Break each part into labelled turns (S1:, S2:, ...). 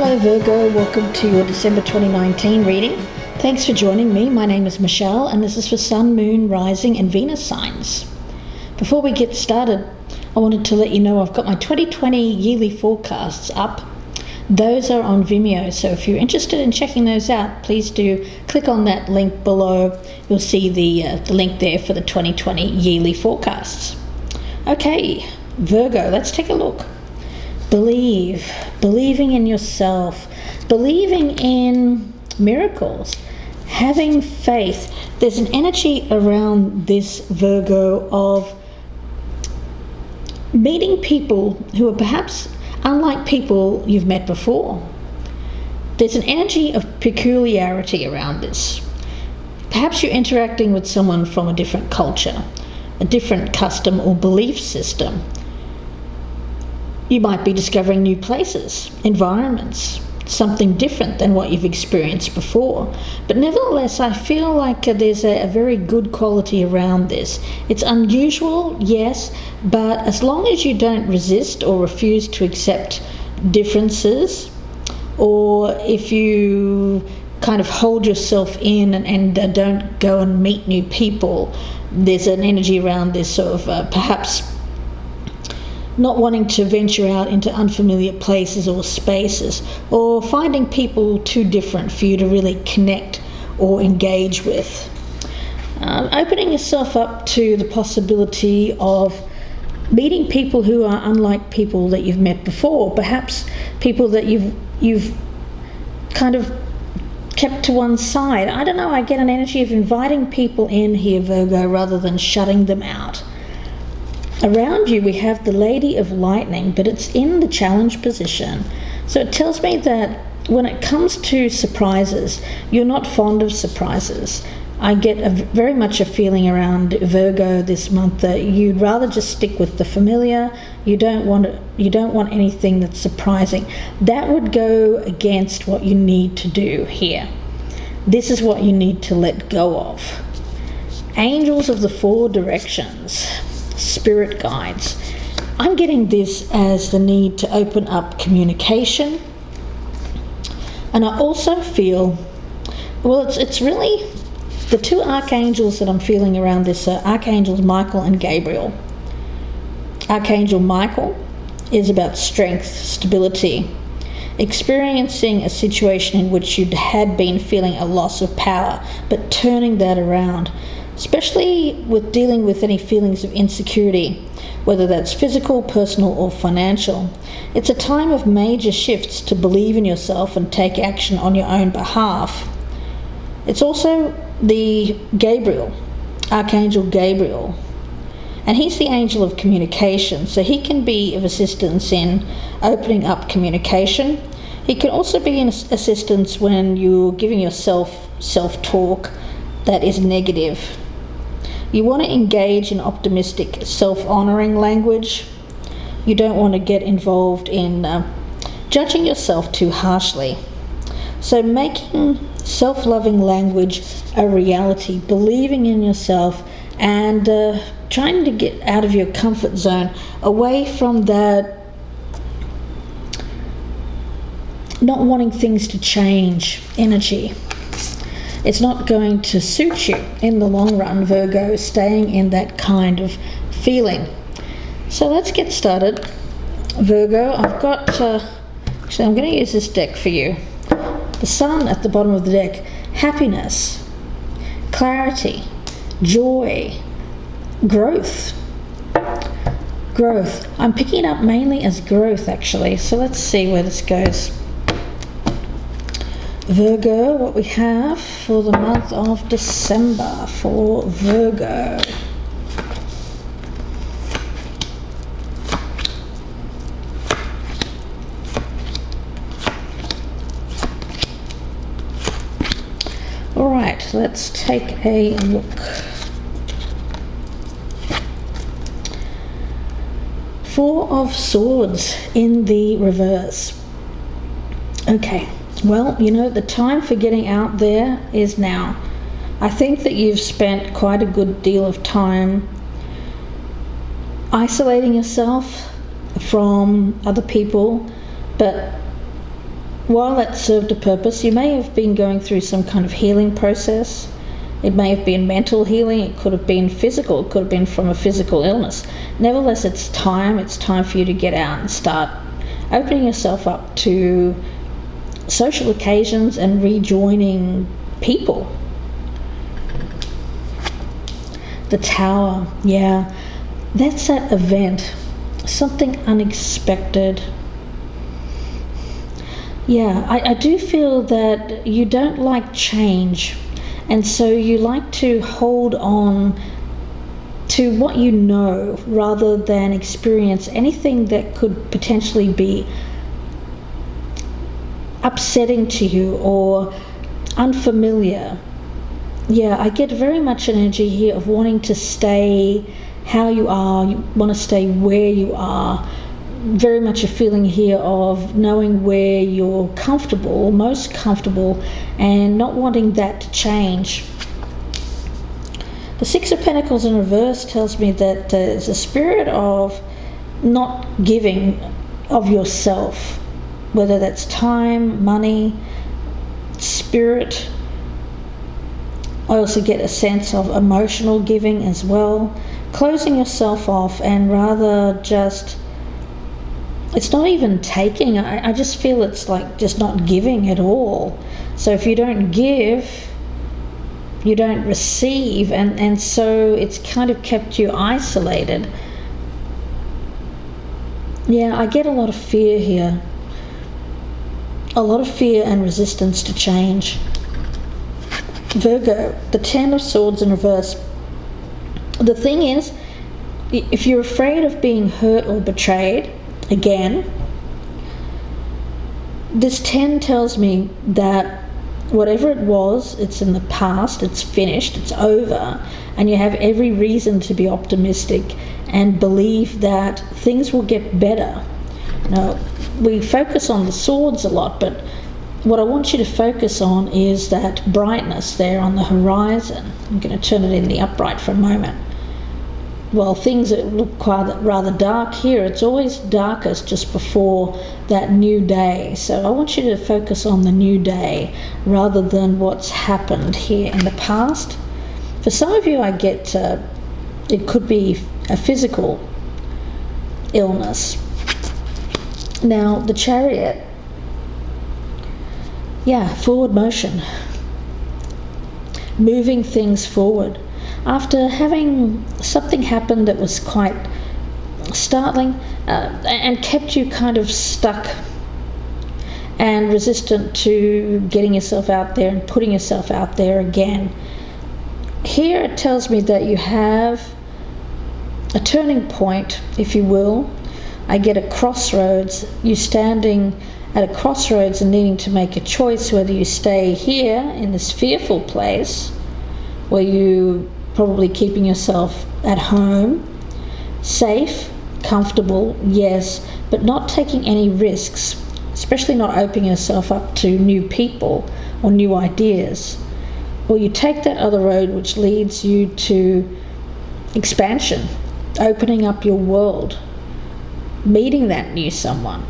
S1: Hello Virgo, welcome to your December 2019 reading. Thanks for joining me. My name is Michelle and this is for Sun, Moon, Rising and Venus signs. Before we get started, I wanted to let you know I've got my 2020 yearly forecasts up. Those are on Vimeo, so if you're interested in checking those out, please do click on that link below. You'll see the link there for the 2020 yearly forecasts. Okay, Virgo, let's take a look. Believing in yourself, believing in miracles, having faith. There's an energy around this, Virgo, of meeting people who are perhaps unlike people you've met before. There's an energy of peculiarity around this. Perhaps you're interacting with someone from a different culture, a different custom or belief system. You might be discovering new places, environments, something different than what you've experienced before. But nevertheless, I feel like there's a very good quality around this. It's unusual, yes, but as long as you don't resist or refuse to accept differences, or if you kind of hold yourself in and don't go and meet new people, there's an energy around this sort of perhaps not wanting to venture out into unfamiliar places or spaces, or finding people too different for you to really connect or engage with. Opening yourself up to the possibility of meeting people who are unlike people that you've met before, perhaps people that you've kind of kept to one side. I don't know, I get an energy of inviting people in here, Virgo, rather than shutting them out. Around you we have the Lady of Lightning, but it's in the challenge position. So it tells me that when it comes to surprises, you're not fond of surprises. I get very much a feeling around Virgo this month that you'd rather just stick with the familiar. You don't want anything that's surprising. That would go against what you need to do here. This is what you need to let go of. Angels of the four directions. Spirit guides. I'm getting this as the need to open up communication, and I also feel, well, it's really the two archangels that I'm feeling around this are Archangels Michael and Gabriel. Archangel Michael is about strength, stability, experiencing a situation in which you had been feeling a loss of power, but turning that around, especially with dealing with any feelings of insecurity, whether that's physical, personal, or financial. It's a time of major shifts to believe in yourself and take action on your own behalf. It's also the Gabriel, Archangel Gabriel, and he's the angel of communication, so he can be of assistance in opening up communication. He can also be in assistance when you're giving yourself self-talk that is negative. You want to engage in optimistic, self-honouring language. You don't want to get involved in judging yourself too harshly. So making self-loving language a reality, believing in yourself, and trying to get out of your comfort zone, away from that not wanting things to change energy. It's not going to suit you in the long run, Virgo, staying in that kind of feeling. So let's get started. Virgo, I've got, actually I'm going to use this deck for you. The Sun at the bottom of the deck. Happiness, clarity, joy, growth. Growth. I'm picking it up mainly as growth, actually. So let's see where this goes. Virgo, what we have for the month of December for Virgo. All right, let's take a look. Four of Swords in the reverse. Okay. Well, you know, the time for getting out there is now. I think that you've spent quite a good deal of time isolating yourself from other people, but while that served a purpose, you may have been going through some kind of healing process. It may have been mental healing, it could have been physical, it could have been from a physical illness. Nevertheless, it's time for you to get out and start opening yourself up to social occasions and rejoining people. The Tower, yeah, that's that event, something unexpected. Yeah, I do feel that you don't like change, and so you like to hold on to what you know rather than experience anything that could potentially be upsetting to you or unfamiliar. Yeah, I get very much an energy here of wanting to stay how you are, you want to stay where you are. Very much a feeling here of knowing where you're comfortable or most comfortable and not wanting that to change. The Six of Pentacles in reverse tells me that there's a spirit of not giving of yourself, whether that's time, money, spirit. I also get a sense of emotional giving as well, closing yourself off and rather just, it's not even taking, I just feel it's like just not giving at all. So if you don't give, you don't receive, and so it's kind of kept you isolated. Yeah, I get a lot of fear here. A lot of fear and resistance to change. Virgo, the Ten of Swords in reverse. The thing is, if you're afraid of being hurt or betrayed, again, this 10 tells me that whatever it was, it's in the past, it's finished, it's over, and you have every reason to be optimistic and believe that things will get better. Now, we focus on the swords a lot, but what I want you to focus on is that brightness there on the horizon. I'm going to turn it in the upright for a moment. Well, things that look rather dark here, it's always darkest just before that new day. So I want you to focus on the new day rather than what's happened here in the past. For some of you, I get it could be a physical illness. Now, the Chariot, yeah, forward motion, moving things forward. After having something happen that was quite startling and kept you kind of stuck and resistant to getting yourself out there and putting yourself out there again. Here it tells me that you have a turning point, if you will. I get a crossroads. You're standing at a crossroads and needing to make a choice whether you stay here in this fearful place where you probably keeping yourself at home, safe, comfortable, yes, but not taking any risks, especially not opening yourself up to new people or new ideas. Or you take that other road which leads you to expansion, opening up your world, meeting that new someone.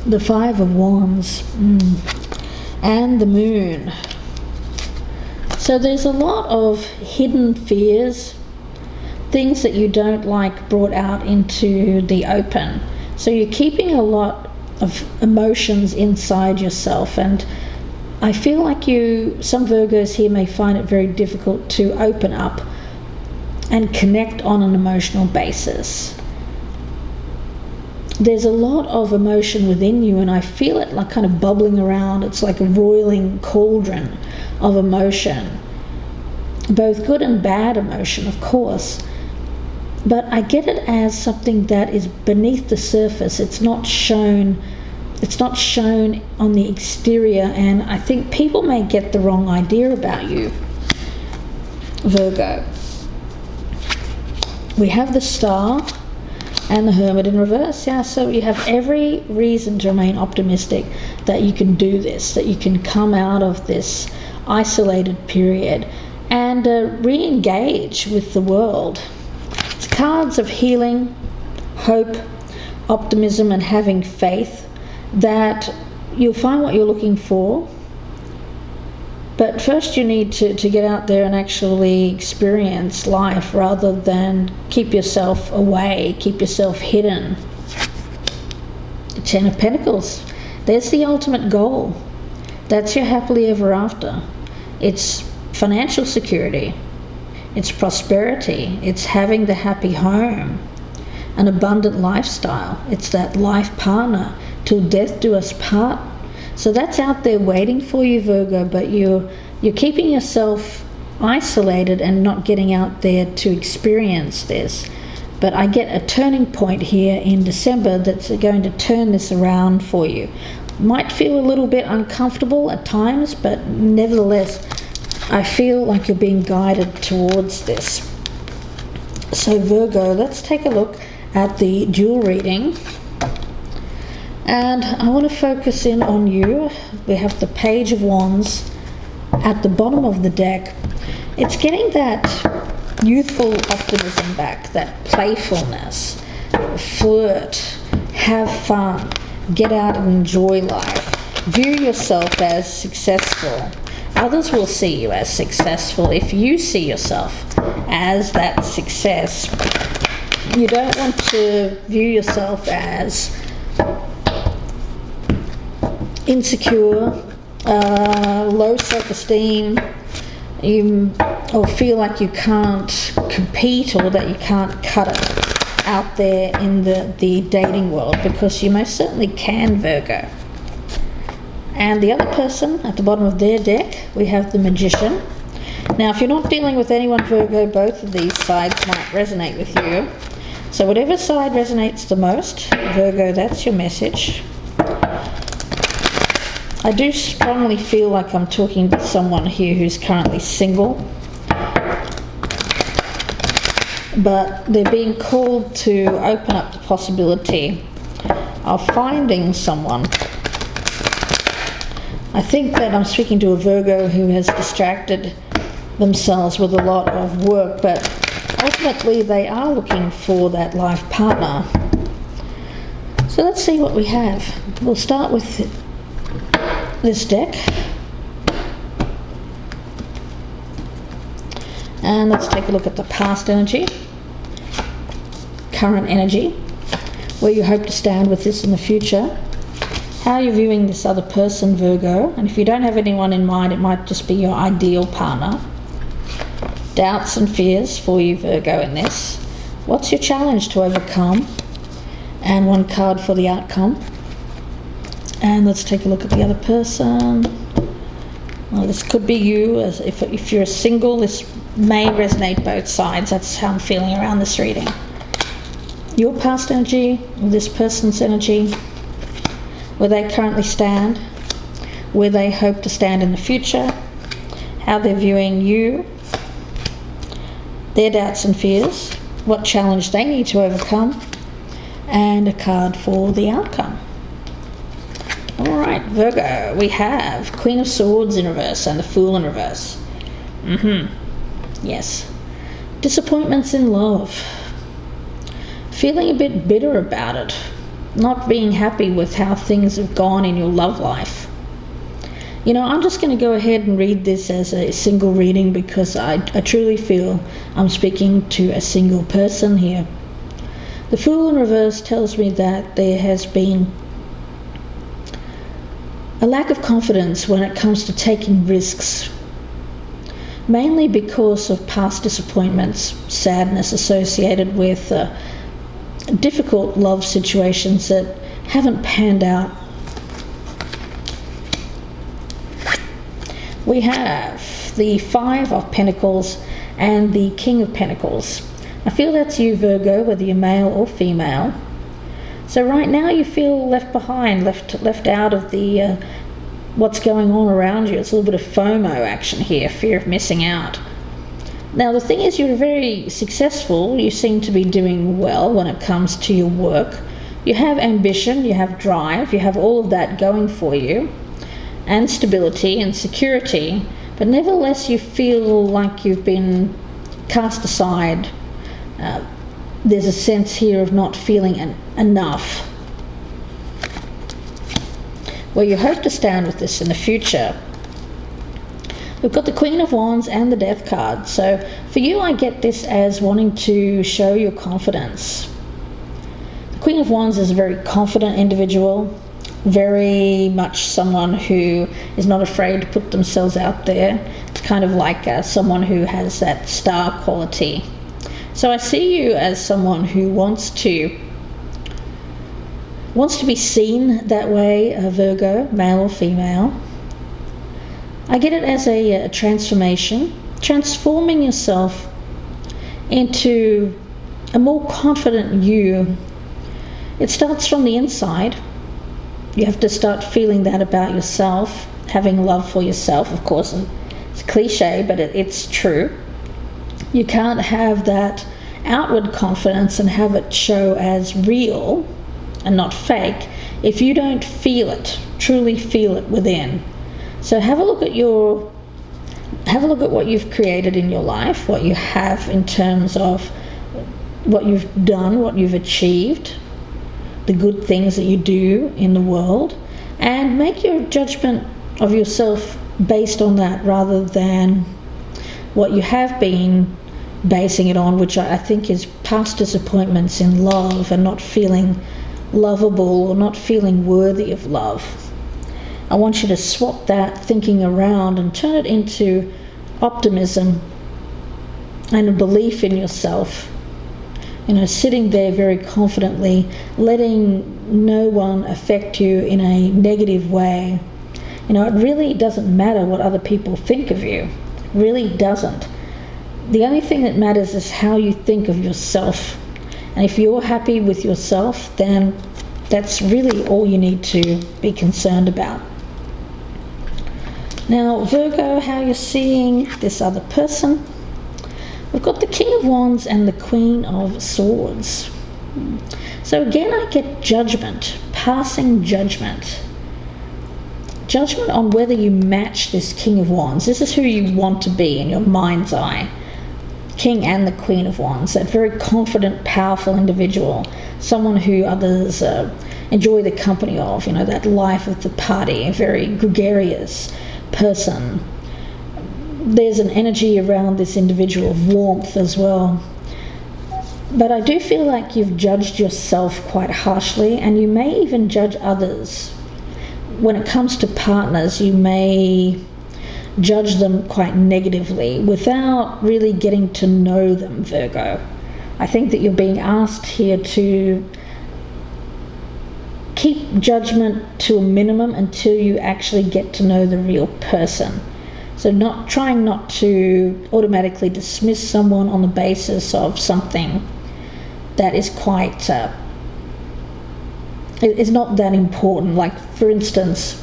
S1: The Five of Wands and the Moon. So there's a lot of hidden fears, things that you don't like brought out into the open. So you're keeping a lot of emotions inside yourself, and I feel like some Virgos here may find it very difficult to open up and connect on an emotional basis. There's a lot of emotion within you, and I feel it like kind of bubbling around. It's like a roiling cauldron of emotion, both good and bad emotion, of course, but I get it as something that is beneath the surface. It's not shown on the exterior, and I think people may get the wrong idea about you, Virgo. We have the Star and the Hermit in reverse. Yeah, so you have every reason to remain optimistic that you can do this, that you can come out of this isolated period and re-engage with the world. It's cards of healing, hope, optimism, and having faith. that you'll find what you're looking for. But first you need to get out there and actually experience life rather than keep yourself away, keep yourself hidden. Ten of Pentacles. There's the ultimate goal. That's your happily ever after. It's financial security. It's prosperity. It's having the happy home. An abundant lifestyle. It's that life partner. Till death do us part. So that's out there waiting for you, Virgo, but you're keeping yourself isolated and not getting out there to experience this. But I get a turning point here in December that's going to turn this around for you. Might feel a little bit uncomfortable at times, but nevertheless, I feel like you're being guided towards this. So Virgo, let's take a look at the dual reading. And I want to focus in on you. We have the Page of Wands at the bottom of the deck. It's getting that youthful optimism back, that playfulness, flirt, have fun, get out and enjoy life. View yourself as successful. Others will see you as successful. If you see yourself as that success, you don't want to view yourself as insecure, low self-esteem, or feel like you can't compete or that you can't cut it out there in the dating world, because you most certainly can, Virgo. And the other person at the bottom of their deck, we have the Magician. Now, if you're not dealing with anyone, Virgo, both of these sides might resonate with you. So whatever side resonates the most, Virgo, that's your message. I do strongly feel like I'm talking to someone here who's currently single, but they're being called to open up the possibility of finding someone. I think that I'm speaking to a Virgo who has distracted themselves with a lot of work, but ultimately they are looking for that life partner. So let's see what we have. We'll start with this deck, and let's take a look at the past energy, current energy, where you hope to stand with this in the future, how you're viewing this other person, Virgo, and if you don't have anyone in mind, it might just be your ideal partner. Doubts and fears for you, Virgo, in this. What's your challenge to overcome? And one card for the outcome. And let's take a look at the other person. Well, this could be you. As if you're single, this may resonate both sides. That's how I'm feeling around this reading. Your past energy, this person's energy, where they currently stand, where they hope to stand in the future, how they're viewing you, their doubts and fears, what challenge they need to overcome, and a card for the outcome. Alright, Virgo, we have Queen of Swords in reverse and the Fool in reverse. Yes. Disappointments in love. Feeling a bit bitter about it. Not being happy with how things have gone in your love life. You know, I'm just going to go ahead and read this as a single reading because I truly feel I'm speaking to a single person here. The Fool in reverse tells me that there has been a lack of confidence when it comes to taking risks, mainly because of past disappointments, sadness associated with difficult love situations that haven't panned out. We have the Five of Pentacles and the King of Pentacles. I feel that's you, Virgo, whether you're male or female. So right now you feel left behind, left out of the what's going on around you. It's a little bit of FOMO action here, fear of missing out. Now the thing is, you're very successful. You seem to be doing well when it comes to your work. You have ambition, you have drive, you have all of that going for you, and stability and security, but nevertheless you feel like you've been cast aside. There's a sense here of not feeling enough. where you hope to stand with this in the future. We've got the Queen of Wands and the Death card. So for you, I get this as wanting to show your confidence. The Queen of Wands is a very confident individual, very much someone who is not afraid to put themselves out there. It's kind of like someone who has that star quality. So I see you as someone who wants to be seen that way, Virgo, male or female. I get it as a transformation, transforming yourself into a more confident you. It starts from the inside. You have to start feeling that about yourself, having love for yourself, of course. It's cliche, but it's true. You can't have that outward confidence and have it show as real and not fake if you don't feel it, truly feel it within. So have a look at what you've created in your life, what you have in terms of what you've done, what you've achieved, the good things that you do in the world, and make your judgment of yourself based on that rather than what you have been basing it on, which I think is past disappointments in love and not feeling lovable or not feeling worthy of love. I want you to swap that thinking around and turn it into optimism and a belief in yourself. Sitting there very confidently, letting no one affect you in a negative way. It really doesn't matter what other people think of you. It really doesn't. The only thing that matters is how you think of yourself. And if you're happy with yourself, then that's really all you need to be concerned about. Now, Virgo, how you're seeing this other person. We've got the King of Wands and the Queen of Swords. So again, I get judgment, passing judgment. Judgment on whether you match this King of Wands. This is who you want to be in your mind's eye. King and the Queen of Wands, that very confident, powerful individual, someone who others enjoy the company of, that life of the party, a very gregarious person. There's an energy around this individual of warmth as well. But I do feel like you've judged yourself quite harshly, and you may even judge others. When it comes to partners, you may judge them quite negatively without really getting to know them, Virgo. I think that you're being asked here to keep judgment to a minimum until you actually get to know the real person. So trying not to automatically dismiss someone on the basis of something that is quite is not that important. Like, for instance,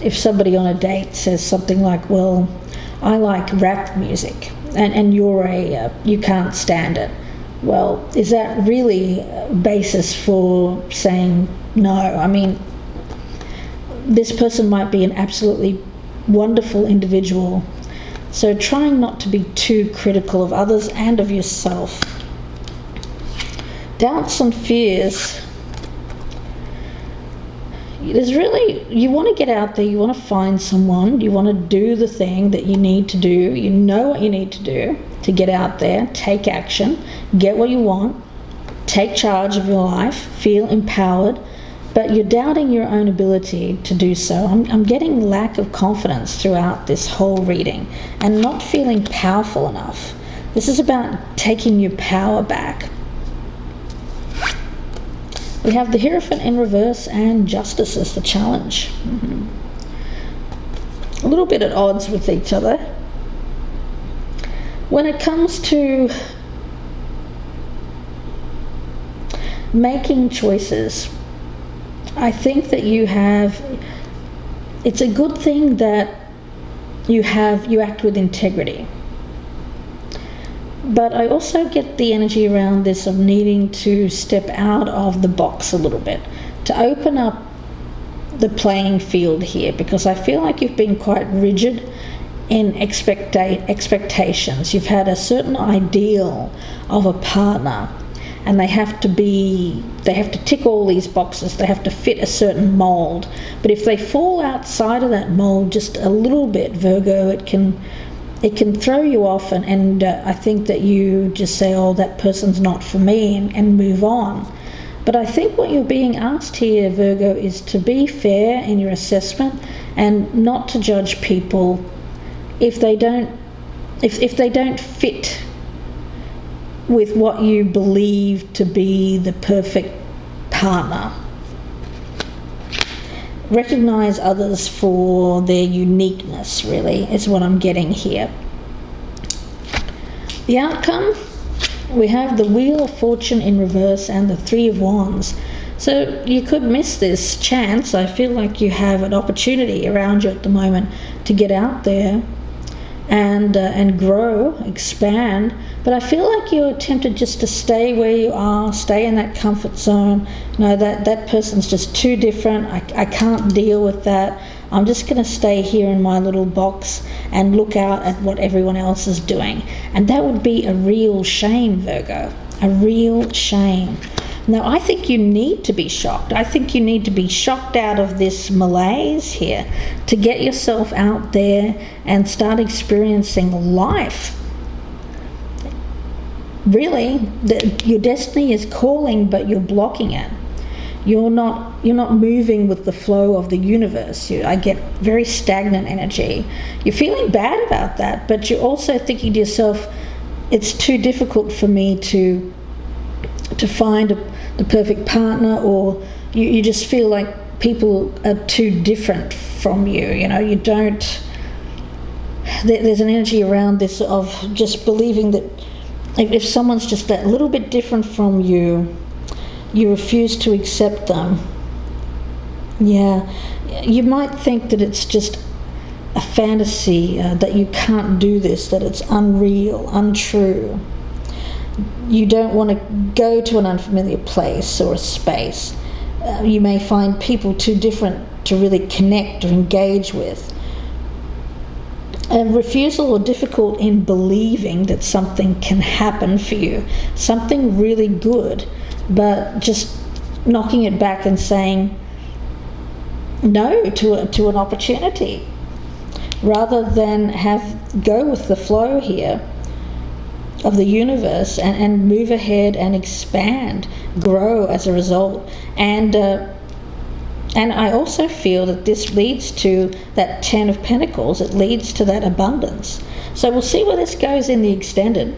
S1: if somebody on a date says something like, well, I like rap music, and you can't stand it. Well, is that really a basis for saying no? I mean, this person might be an absolutely wonderful individual. So trying not to be too critical of others and of yourself. Doubts and fears. You want to get out there, you want to find someone, you want to do the thing that you need to do, you know what you need to do to get out there, take action, get what you want, take charge of your life, feel empowered, but you're doubting your own ability to do so. I'm getting lack of confidence throughout this whole reading and not feeling powerful enough. This is about taking your power back. We have the Hierophant in reverse and Justice as the challenge. A little bit at odds with each other. When it comes to making choices, I think that it's a good thing that you act with integrity. But I also get the energy around this of needing to step out of the box a little bit, to open up the playing field here, because I feel like you've been quite rigid in expectations. You've had a certain ideal of a partner, and they have to tick all these boxes, they have to fit a certain mold. But if they fall outside of that mold just a little bit, Virgo, it can throw you off, and I think that you just say, oh, that person's not for me, and move on. But I think what you're being asked here, Virgo, is to be fair in your assessment and not to judge people if they don't fit with what you believe to be the perfect partner. Recognize others for their uniqueness, really, is what I'm getting here. The outcome, we have the Wheel of Fortune in reverse and the Three of Wands. So you could miss this chance. I feel like you have an opportunity around you at the moment to get out there and grow, expand. But I feel like you're tempted just to stay where you are, stay in that comfort zone. No, that person's just too different. I can't deal with that. I'm just going to stay here in my little box and look out at what everyone else is doing. And that would be a real shame, Virgo, a real shame. Now, I think you need to be shocked. I think you need to be shocked out of this malaise here to get yourself out there and start experiencing life. Really, your destiny is calling, but you're blocking it. You're not moving with the flow of the universe. I get very stagnant energy. You're feeling bad about that, but you're also thinking to yourself, it's too difficult for me to find the perfect partner, or you just feel like people are too different from you. You don't. There's an energy around this of just believing that if someone's just that little bit different from you, you refuse to accept them. Yeah, you might think that it's just a fantasy, that you can't do this, that it's unreal, untrue. You don't want to go to an unfamiliar place or a space. You may find people too different to really connect or engage with. A refusal or difficult in believing that something can happen for you, something really good, but just knocking it back and saying no to an opportunity, rather than go with the flow here of the universe and move ahead and expand, grow as a result. And I also feel that this leads to that 10 of Pentacles. It leads to that abundance. So we'll see where this goes in the extended.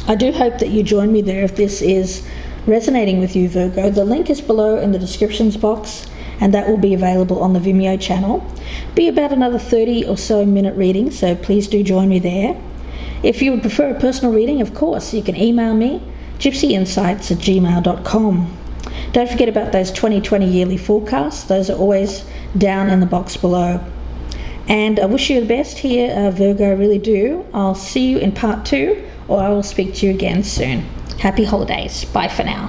S1: I do hope that you join me there if this is resonating with you, Virgo. The link is below in the descriptions box, and that will be available on the Vimeo channel. Be about another 30 or so minute reading, so please do join me there. If you would prefer a personal reading, of course, you can email me, gypsyinsights@gmail.com. Don't forget about those 2020 yearly forecasts. Those are always down in the box below. And I wish you the best here, Virgo, I really do. I'll see you in part 2, or I will speak to you again soon. Happy holidays. Bye for now.